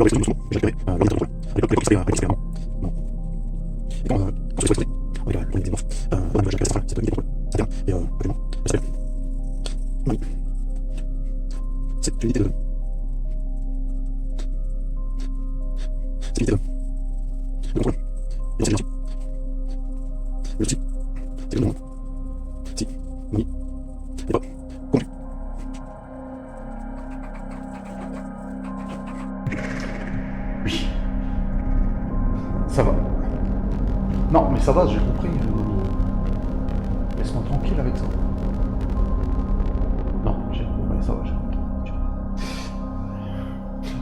le reste du mouvement, j'ai récupéré l'ordinateur de contrôle. À l'époque, il avait passé avant. Bon. Et quand je suis exposé, avec la nouvelle morph, la nouvelle j'ai récupéré cette unité de contrôle. C'est bien. Et complètement, elle s'appelle Mami. C'est une unité de. C'est une unité de contrôle. Et c'est gentil. Le gentil. C'est le nom. Si. Mami. Et pas. Conduit. Oui. Ça va. Non, mais ça va, j'ai compris. Laisse-moi tranquille avec ça. Non, j'ai compris, ça va, j'ai compris.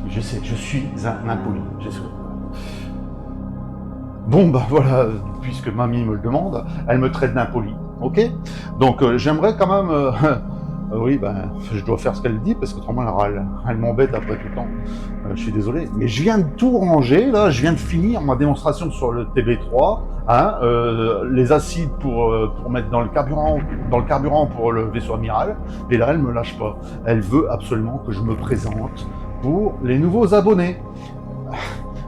Je sais, je suis un impoli, je sais. Bon, bah voilà, puisque mamie me le demande, elle me traite d'impoli, ok? Donc j'aimerais quand même... oui, ben, je dois faire ce qu'elle dit, parce qu'autrement elle m'embête après tout le temps. Je suis désolé. Mais je viens de tout ranger, là, je viens de finir ma démonstration sur le TB3, hein, les acides pour mettre dans le carburant pour le vaisseau amiral, et là, elle me lâche pas. Elle veut absolument que je me présente pour les nouveaux abonnés.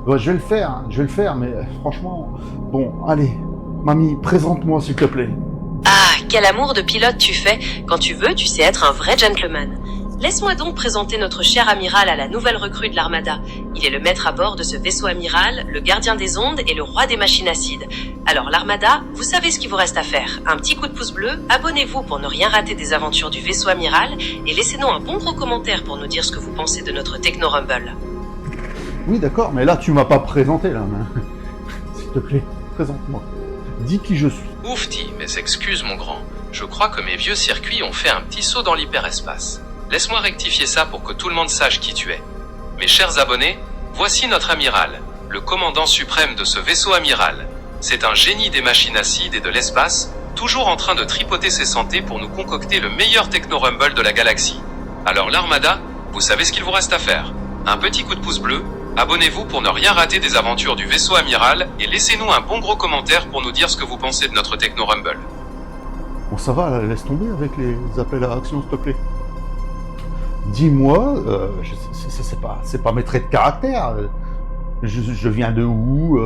Ouais, je vais le faire, mais franchement, bon, allez, mamie, présente-moi s'il te plaît. Ah, quel amour de pilote tu fais. Quand tu veux, tu sais être un vrai gentleman. Laisse-moi donc présenter notre cher amiral à la nouvelle recrue de l'Armada. Il est le maître à bord de ce vaisseau amiral, le gardien des ondes et le roi des machines acides. Alors l'Armada, vous savez ce qu'il vous reste à faire. Un petit coup de pouce bleu, abonnez-vous pour ne rien rater des aventures du vaisseau amiral et laissez-nous un bon gros commentaire pour nous dire ce que vous pensez de notre Techno Rumble. Oui, d'accord, mais là, tu m'as pas présenté, là. S'il te plaît, présente-moi. Dis qui je suis. Oufti, mes excuses mon grand. Je crois que mes vieux circuits ont fait un petit saut dans l'hyperespace. Laisse-moi rectifier ça pour que tout le monde sache qui tu es. Mes chers abonnés, voici notre amiral, le commandant suprême de ce vaisseau amiral. C'est un génie des machines acides et de l'espace, toujours en train de tripoter ses santés pour nous concocter le meilleur techno-rumble de la galaxie. Alors l'Armada, vous savez ce qu'il vous reste à faire. Un petit coup de pouce bleu, abonnez-vous pour ne rien rater des aventures du vaisseau amiral et laissez-nous un bon gros commentaire pour nous dire ce que vous pensez de notre Techno Rumble. Bon, ça va, là, laisse tomber avec les appels à action, s'il te plaît. Dis-moi, c'est pas mes traits de caractère. Je viens de où,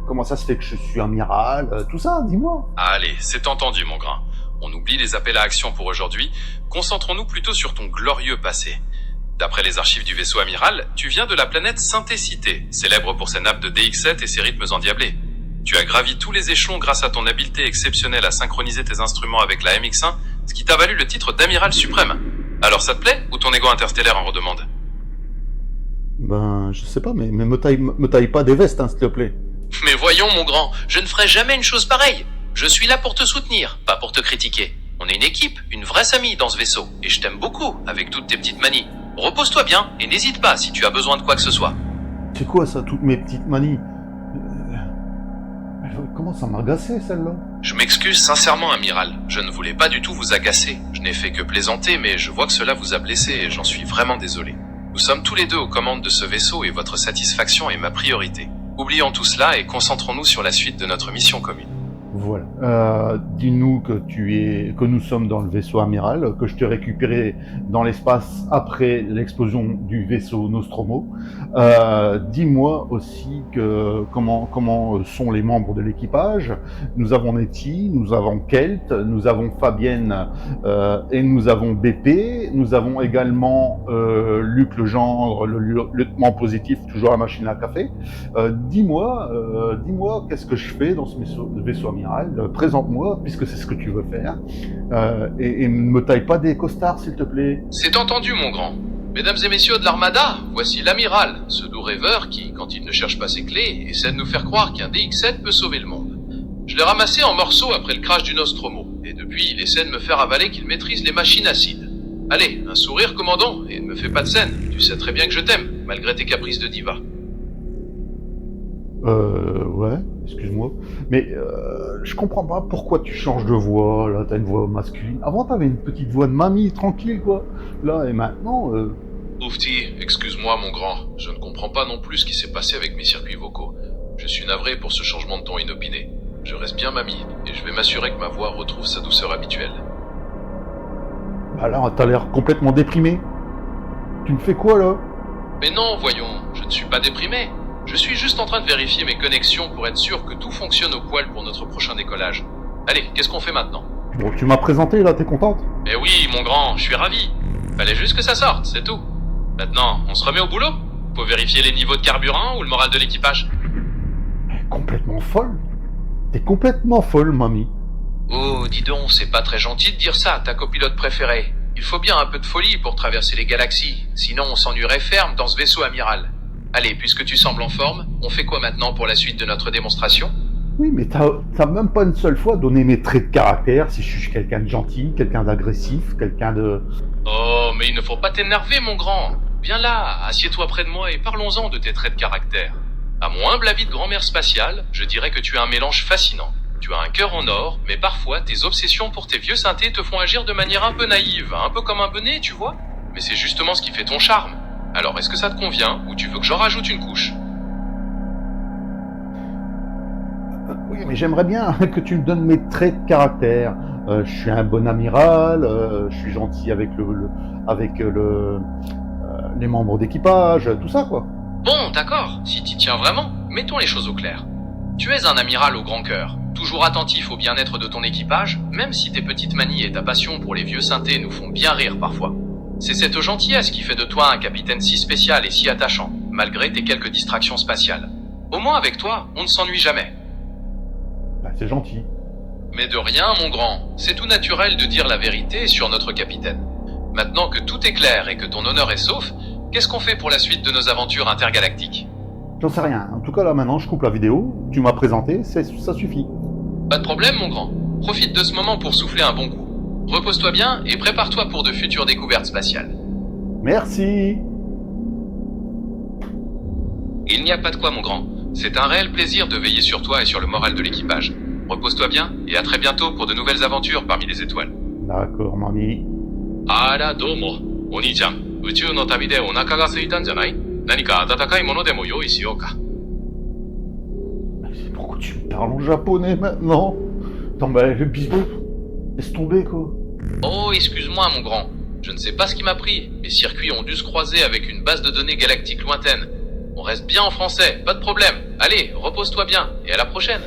comment ça se fait que je suis amiral, tout ça, dis-moi. Allez, c'est entendu mon grand. On oublie les appels à action pour aujourd'hui. Concentrons-nous plutôt sur ton glorieux passé. D'après les archives du vaisseau amiral, tu viens de la planète Syntécité, célèbre pour ses nappes de DX7 et ses rythmes endiablés. Tu as gravi tous les échelons grâce à ton habileté exceptionnelle à synchroniser tes instruments avec la MX1, ce qui t'a valu le titre d'amiral suprême. Alors ça te plaît, ou ton ego interstellaire en redemande? Ben, je sais pas, mais me taille pas des vestes, hein, s'il te plaît. Mais voyons mon grand, je ne ferai jamais une chose pareille. Je suis là pour te soutenir, pas pour te critiquer. On est une équipe, une vraie famille dans ce vaisseau, et je t'aime beaucoup, avec toutes tes petites manies. Repose-toi bien, et n'hésite pas si tu as besoin de quoi que ce soit. C'est quoi ça, toutes mes petites manies? Comment ça m'agacer, celle-là? Je m'excuse sincèrement, amiral. Je ne voulais pas du tout vous agacer. Je n'ai fait que plaisanter, mais je vois que cela vous a blessé et j'en suis vraiment désolé. Nous sommes tous les deux aux commandes de ce vaisseau et votre satisfaction est ma priorité. Oublions tout cela et concentrons-nous sur la suite de notre mission commune. Voilà. Dis-nous que nous sommes dans le vaisseau amiral, que je t'ai récupéré dans l'espace après l'explosion du vaisseau Nostromo. Dis-moi aussi comment sont les membres de l'équipage. Nous avons Nettie, nous avons Kelt, nous avons Fabienne et nous avons BP. Nous avons également Luc Legendre, le lieutenant positif, toujours à la machine à café. Dis-moi, qu'est-ce que je fais dans ce vaisseau amiral? Présente-moi, puisque c'est ce que tu veux faire, et ne me taille pas des costards, s'il te plaît. C'est entendu, mon grand. Mesdames et messieurs de l'Armada, voici l'amiral, ce doux rêveur qui, quand il ne cherche pas ses clés, essaie de nous faire croire qu'un DX7 peut sauver le monde. Je l'ai ramassé en morceaux après le crash du Nostromo, et depuis, il essaie de me faire avaler qu'il maîtrise les machines acides. Allez, un sourire, commandant, et ne me fais pas de scène. Tu sais très bien que je t'aime, malgré tes caprices de diva. Ouais, excuse-moi. Mais je comprends pas pourquoi tu changes de voix, là, t'as une voix masculine. Avant, t'avais une petite voix de mamie, tranquille, quoi. Là, et maintenant... Oufti, excuse-moi, mon grand. Je ne comprends pas non plus ce qui s'est passé avec mes circuits vocaux. Je suis navré pour ce changement de ton inopiné. Je reste bien mamie, et je vais m'assurer que ma voix retrouve sa douceur habituelle. Bah là, t'as l'air complètement déprimé. Tu me fais quoi, là? Mais non, voyons, je ne suis pas déprimé. Je suis juste en train de vérifier mes connexions pour être sûr que tout fonctionne au poil pour notre prochain décollage. Allez, qu'est-ce qu'on fait maintenant? Bon, tu m'as présenté, là, t'es contente? Eh oui, mon grand, je suis ravi. Fallait juste que ça sorte, c'est tout. Maintenant, on se remet au boulot? Faut vérifier les niveaux de carburant ou le moral de l'équipage? Complètement folle. T'es complètement folle, mamie. Oh, dis donc, c'est pas très gentil de dire ça à ta copilote préférée. Il faut bien un peu de folie pour traverser les galaxies, sinon on s'ennuierait ferme dans ce vaisseau amiral. Allez, puisque tu sembles en forme, on fait quoi maintenant pour la suite de notre démonstration? Oui, mais t'as même pas une seule fois donné mes traits de caractère, si je suis quelqu'un de gentil, quelqu'un d'agressif, quelqu'un de... Oh, mais il ne faut pas t'énerver, mon grand. Viens là, assieds-toi près de moi et parlons-en de tes traits de caractère. À mon humble avis de grand-mère spatiale, je dirais que tu as un mélange fascinant. Tu as un cœur en or, mais parfois tes obsessions pour tes vieux synthés te font agir de manière un peu naïve, un peu comme un bonnet, tu vois. Mais c'est justement ce qui fait ton charme. Alors, est-ce que ça te convient, ou tu veux que j'en rajoute une couche? Oui, mais j'aimerais bien que tu me donnes mes traits de caractère. Je suis un bon amiral, je suis gentil avec les membres d'équipage, tout ça, quoi. Bon, d'accord, si t'y tiens vraiment, mettons les choses au clair. Tu es un amiral au grand cœur, toujours attentif au bien-être de ton équipage, même si tes petites manies et ta passion pour les vieux synthés nous font bien rire parfois. C'est cette gentillesse qui fait de toi un capitaine si spécial et si attachant, malgré tes quelques distractions spatiales. Au moins avec toi, on ne s'ennuie jamais. Bah, c'est gentil. Mais de rien, mon grand, c'est tout naturel de dire la vérité sur notre capitaine. Maintenant que tout est clair et que ton honneur est sauf, qu'est-ce qu'on fait pour la suite de nos aventures intergalactiques? J'en sais rien. En tout cas, là, maintenant, je coupe la vidéo. Tu m'as présenté, ça suffit. Pas de problème, mon grand. Profite de ce moment pour souffler un bon coup. Repose-toi bien et prépare-toi pour de futures découvertes spatiales. Merci. Il n'y a pas de quoi, mon grand. C'est un réel plaisir de veiller sur toi et sur le moral de l'équipage. Repose-toi bien et à très bientôt pour de nouvelles aventures parmi les étoiles. D'accord, mamie. Ara, domo. Oni-chan, 宇宙の旅でお腹が空いたんじゃない？何か温かいものでも用意しようか。Pourquoi tu me parles en japonais maintenant? Attends, bah, le bisou. Laisse tomber, quoi. Oh, excuse-moi, mon grand. Je ne sais pas ce qui m'a pris. Mes circuits ont dû se croiser avec une base de données galactique lointaine. On reste bien en français, pas de problème. Allez, repose-toi bien, et à la prochaine.